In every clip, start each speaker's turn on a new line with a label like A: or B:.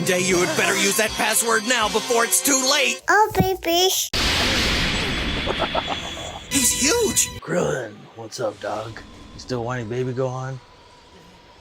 A: Dende, you had better use that password now before it's too late.
B: Oh, baby.
A: He's huge.
C: Krillin, what's up, dog? You still wanting baby go on?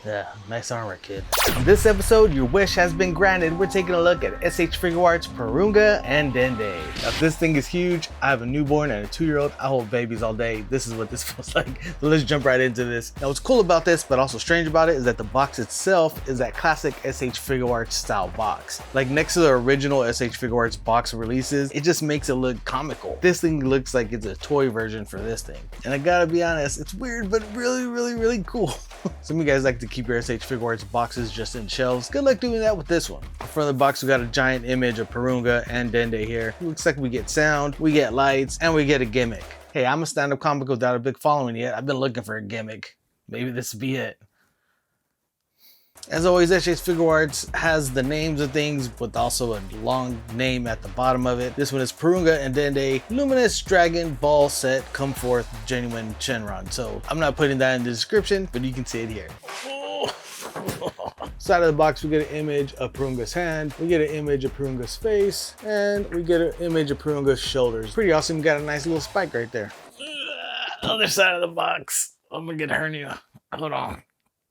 C: Yeah, nice armor, kid. In this episode, your wish has been granted. We're taking a look at S.H Figuarts Porunga and Dende. Now, this thing is huge. I have a newborn and a 2-year-old. I hold babies all day. This is what this feels like. So let's jump right into this. Now, what's cool about this, but also strange about it, is that the box itself is that classic S.H Figuarts style box. Like next to the original S.H Figuarts box releases, it just makes it look comical. This thing looks like it's a toy version for this thing. And I gotta be honest, it's weird, but really cool. Some of you guys like to keep your S.H Figuarts boxes just in shelves. Good luck doing that with this one. In front of the box, we got a giant image of Porunga and Dende here. It looks like we get sound, we get lights, and we get a gimmick. Hey, I'm a stand-up comic without a big following yet. I've been looking for a gimmick. Maybe this will be it. As always, S.H Figuarts has the names of things with also a long name at the bottom of it. This one is Porunga and Dende Luminous Dragon Ball Set Come Forth Genuine Shenron. So I'm not putting that in the description, but you can see it here. Side of the box, we get an image of Porunga's hand, we get an image of Porunga's face, and we get an image of Porunga's shoulders. Pretty awesome. Got a nice little spike right there. Other side of the box. I'm gonna get a hernia. Hold on.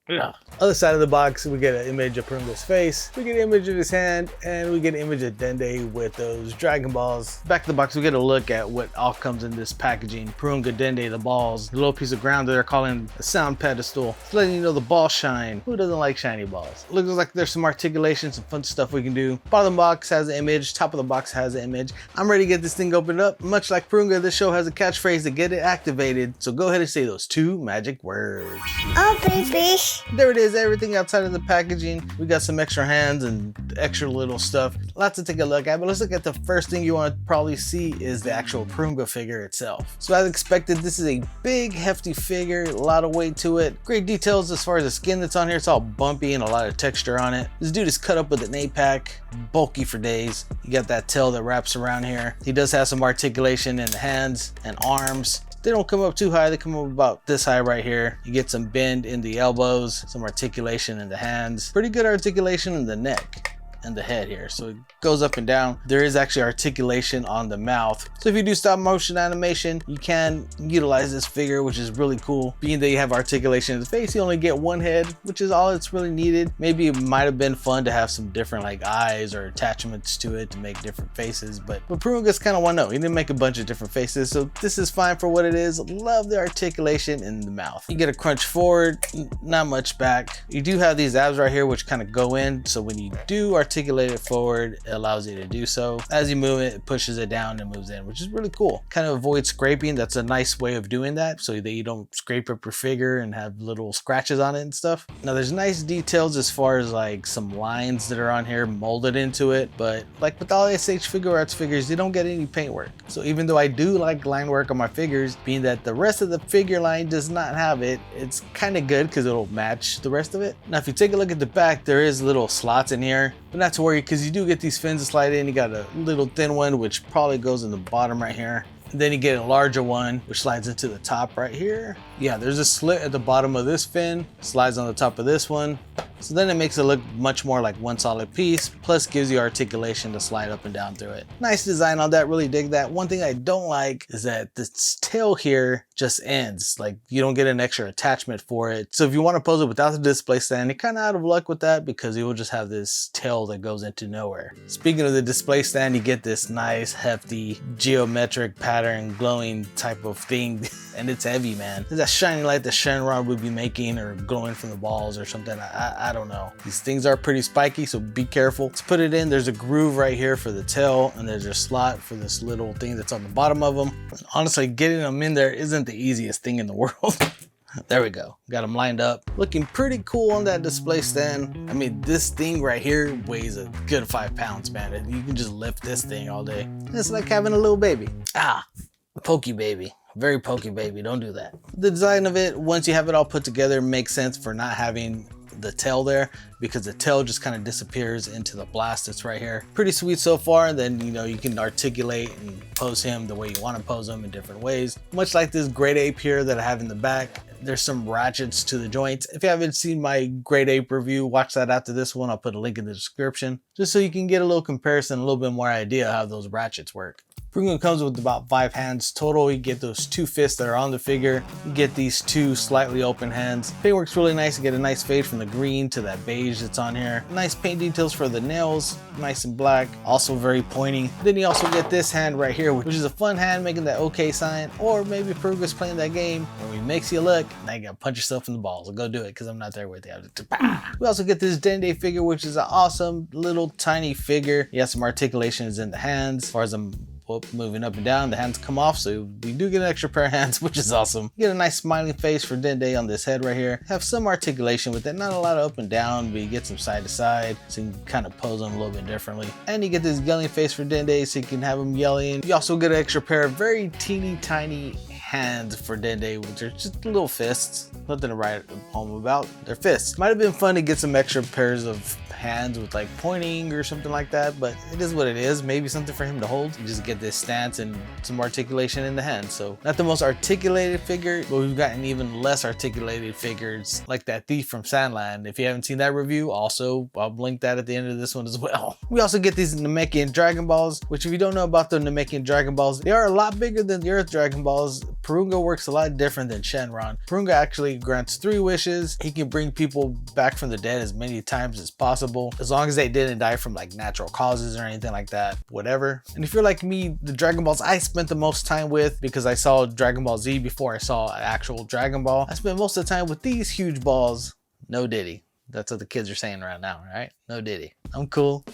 C: Yeah. Other side of the box, we get an image of Porunga's face, we get an image of his hand, and we get an image of Dende with those Dragon Balls. Back of the box, we get a look at what all comes in this packaging. Porunga, Dende, the balls, the little piece of ground that they're calling a sound pedestal. It's letting you know the ball shine. Who doesn't like shiny balls? Looks like there's some articulation, some fun stuff we can do. Bottom of the box has an image, top of the box has an image. I'm ready to get this thing opened up. Much like Porunga, this show has a catchphrase to get it activated. So go ahead and say those 2 magic words.
B: Oh, baby.
C: There it is, everything outside of the packaging. We got some extra hands and extra little stuff. Lots to take a look at, but let's look at the first thing you want to probably see is the actual Porunga figure itself. So as expected, this is a big, hefty figure, a lot of weight to it. Great details as far as the skin that's on here. It's all bumpy and a lot of texture on it. This dude is cut up with an 8-pack, bulky for days. You got that tail that wraps around here. He does have some articulation in the hands and arms. They don't come up too high, they come up about this high right here. You get some bend in the elbows, some articulation in the hands, pretty good articulation in the neck and the head here. So it goes up and down. There is actually articulation on the mouth. So if you do stop motion animation, you can utilize this figure, which is really cool. Being that you have articulation in the face, you only get one head, which is all it's really needed. Maybe it might have been fun to have some different like eyes or attachments to it to make different faces, but Porunga's kind of one note. He didn't make a bunch of different faces, so this is fine for what it is. Love the articulation in the mouth. You get a crunch forward, not much back. You do have these abs right here, which kind of go in, so when you do articulate it forward, it allows you to do so. As you move it, it pushes it down and moves in, which is really cool. Kind of avoid scraping. That's a nice way of doing that so that you don't scrape up your figure and have little scratches on it and stuff. Now there's nice details as far as like some lines that are on here molded into it, but like with all S.H Figuarts figures, you don't get any paint work. So even though I do like line work on my figures, being that the rest of the figure line does not have it, it's kind of good because it'll match the rest of it. Now if you take a look at the back, there is little slots in here, but not to worry because you do get these fins to slide in. You got a little thin one which probably goes in the bottom right here. And then you get a larger one which slides into the top right here. Yeah, there's a slit at the bottom of this fin, slides on the top of this one. So then it makes it look much more like one solid piece, plus gives you articulation to slide up and down through it. Nice design on that, really dig that. One thing I don't like is that this tail here just ends. Like you don't get an extra attachment for it. So if you want to pose it without the display stand, you're kind of out of luck with that because you will just have this tail that goes into nowhere. Speaking of the display stand, you get this nice hefty geometric pattern glowing type of thing and it's heavy, man. It's that shiny light that Shenron would be making or glowing from the balls or something. I don't know. These things are pretty spiky, so be careful. Let's put it in. There's a groove right here for the tail, and there's a slot for this little thing that's on the bottom of them. And honestly, getting them in there isn't the easiest thing in the world. There we go. Got them lined up. Looking pretty cool on that display stand. I mean, this thing right here weighs a good 5 pounds, man. You can just lift this thing all day. It's like having a little baby. Ah, pokey baby. Very pokey baby. Don't do that. The design of it, once you have it all put together, makes sense for not having the tail there because the tail just kind of disappears into the blast that's right here. Pretty sweet so far. Then, you know, you can articulate and pose him the way you want to pose him in different ways. Much like this great ape here that I have in the back. There's some ratchets to the joints. If you haven't seen my grade Ape review, watch that after this one. I'll put a link in the description just so you can get a little comparison, a little bit more idea how those ratchets work. Porunga comes with about 5 hands total. You get those 2 fists that are on the figure. You get these 2 slightly open hands. Paint works really nice. You get a nice fade from the green to that beige that's on here. Nice paint details for the nails, nice and black, also very pointy. Then you also get this hand right here, which is a fun hand making that OK sign, or maybe Porunga's playing that game where he makes you look, now you gotta punch yourself in the balls. I'll go do it because I'm not there with you. We also get this Dende figure, which is an awesome little tiny figure. He has some articulations in the hands. As far as I'm moving up and down, the hands come off, so we do get an extra pair of hands, which is awesome. You get a nice smiling face for Dende on this head right here. Have some articulation with it, not a lot of up and down, but you get some side to side, so you can kind of pose them a little bit differently. And you get this yelling face for Dende, so you can have him yelling. You also get an extra pair of very teeny tiny hands for Dende, which are just little fists. Nothing to write home about. They're fists. Might have been fun to get some extra pairs of hands with like pointing or something like that, but it is what it is. Maybe something for him to hold. You just get this stance and some articulation in the hand. So not the most articulated figure, but we've gotten even less articulated figures like that thief from Sandland. If you haven't seen that review, also I'll link that at the end of this one as well. We also get these Namekian Dragon Balls, which if you don't know about the Namekian Dragon Balls, they are a lot bigger than the Earth Dragon Balls. Porunga works a lot different than Shenron. Porunga actually grants 3 wishes. He can bring people back from the dead as many times as possible, as long as they didn't die from like natural causes or anything like that, whatever. And if you're like me, the Dragon Balls I spent the most time with, because I saw Dragon Ball Z before I saw actual Dragon Ball, I spent most of the time with these huge balls. No Diddy. That's what the kids are saying right now, right? No Diddy. I'm cool.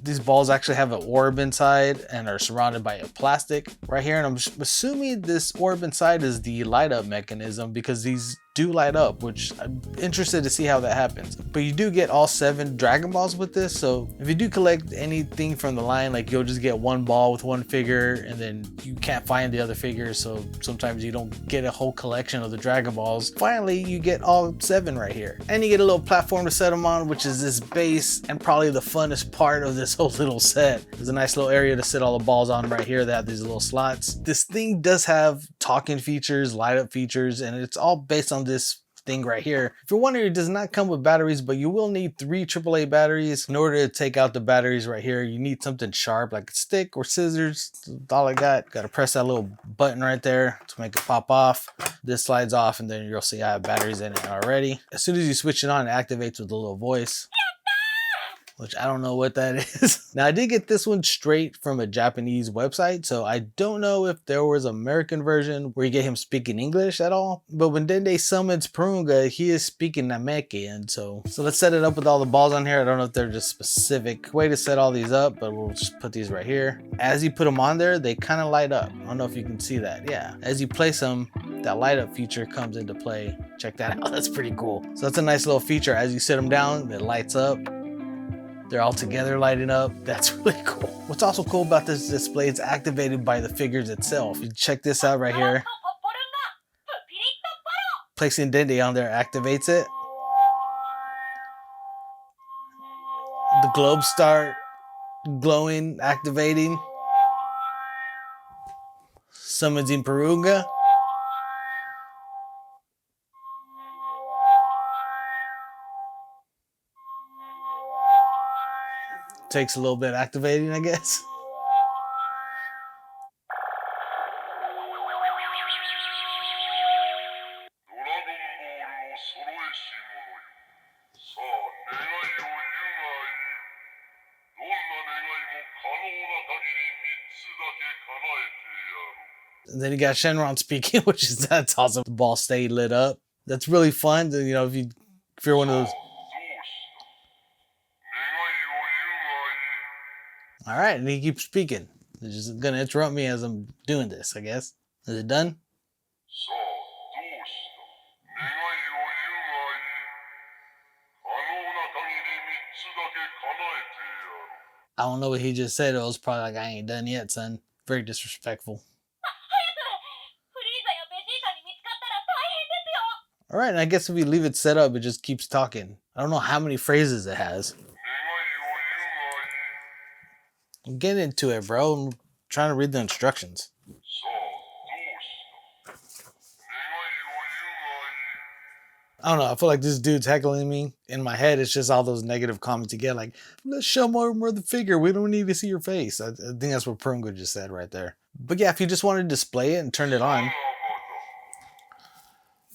C: These balls actually have an orb inside and are surrounded by a plastic right here. And I'm assuming this orb inside is the light up mechanism, because these do light up, which I'm interested to see how that happens. But you do get all 7 Dragon Balls with this, so if you do collect anything from the line, like you'll just get 1 ball with 1 figure and then you can't find the other figures, so sometimes you don't get a whole collection of the Dragon Balls. Finally, you get all 7 right here. And you get a little platform to set them on, which is this base, and probably the funnest part of this whole little set. There's a nice little area to sit all the balls on right here that have these little slots. This thing does have talking features, light up features, and it's all based on this thing right here. If you're wondering, it does not come with batteries, but you will need 3 AAA batteries. In order to take out the batteries right here, you need something sharp like a stick or scissors. That's all I got. Got to press that little button right there to make it pop off. This slides off, and then you'll see I have batteries in it already. As soon as you switch it on, it activates with a little voice, which I don't know what that is. Now, I did get this one straight from a Japanese website, so I don't know if there was an American version where you get him speaking English at all. But when Dende summons Porunga, he is speaking Namekian. So let's set it up with all the balls on here. I don't know if there's a specific way to set all these up, but we'll just put these right here. As you put them on there, they kind of light up. I don't know if you can see that. Yeah, as you place them, that light up feature comes into play. Check that out. That's pretty cool. So that's a nice little feature. As you set them down, it lights up. They're all together lighting up. That's really cool. What's also cool about this display, it's activated by the figures itself. You check this out right here. Placing Dende on there activates it. The globes start glowing, activating. Summoning Porunga. Takes a little bit activating, I guess. And then you got Shenron speaking, that's awesome. The ball stayed lit up. That's really fun. You know, if you're one of those. All right, and he keeps speaking. They're just gonna interrupt me as I'm doing this, I guess. Is it done? I don't know what he just said. It was probably like, I ain't done yet, son. Very disrespectful. All right, and I guess if we leave it set up, it just keeps talking. I don't know how many phrases it has. I'm getting into it, bro. I'm trying to read the instructions. I don't know. I feel like this dude's heckling me. In my head, it's just all those negative comments you get. Like, let's show more of the figure. We don't need to see your face. I think that's what Porunga just said right there. But yeah, if you just want to display it and turn it on.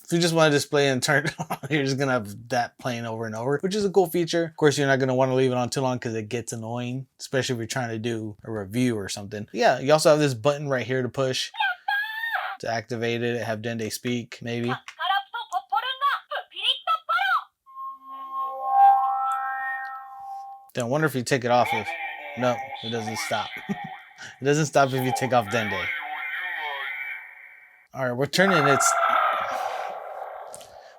C: If you just want to display it and turn it on, you're just going to have that playing over and over, which is a cool feature. Of course, you're not going to want to leave it on too long because it gets annoying, especially if you're trying to do a review or something. Yeah, you also have this button right here to push to activate it. Have Dende speak, maybe. Then I wonder if you take it off if... No, it doesn't stop. It doesn't stop if you take off Dende. Alright, we're turning it...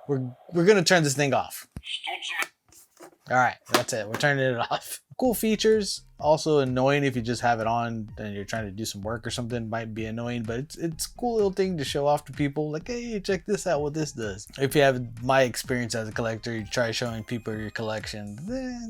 C: We're gonna turn this thing off. Alright, that's it. We're turning it off. Cool features. Also annoying if you just have it on and you're trying to do some work or something. Might be annoying, but it's a cool little thing to show off to people. Like, hey, check this out, what this does. If you have my experience as a collector, you try showing people your collection.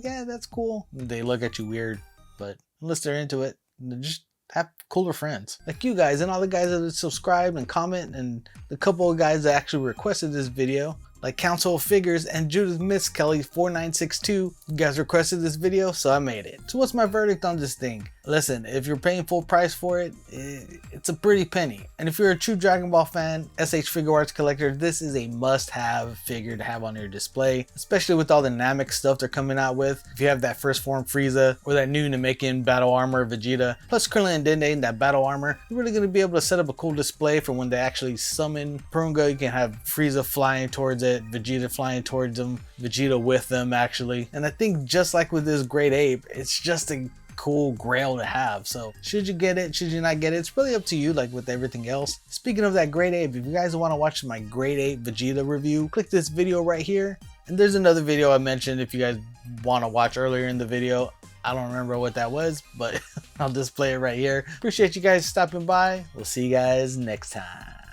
C: Yeah, that's cool. They look at you weird, but unless they're into it, just have cooler friends. Like you guys and all the guys that subscribe and comment, and the couple of guys that actually requested this video. Like Council of Figures and Judith Miss Kelly 4962. You guys requested this video, so I made it. So what's my verdict on this thing? Listen, if you're paying full price for it, it's a pretty penny. And if you're a true Dragon Ball fan, S.H Figuarts collector, this is a must-have figure to have on your display, especially with all the Namek stuff they're coming out with. If you have that first form Frieza or that new Namekian battle armor Vegeta, plus Krillin and Dende in that battle armor, you're really going to be able to set up a cool display for when they actually summon Porunga. You can have Frieza flying towards it, Vegeta flying towards them, Vegeta with them actually. And I think just like with this Great Ape, it's just a cool grail to have. So should you get it, should you not get it, it's really up to you, like with everything else. Speaking of that Great Ape, if you guys want to watch my Great Ape Vegeta review, click this video right here. And there's another video I mentioned if you guys want to watch earlier in the video. I don't remember what that was, but I'll display it right here. Appreciate you guys stopping by. We'll see you guys next time.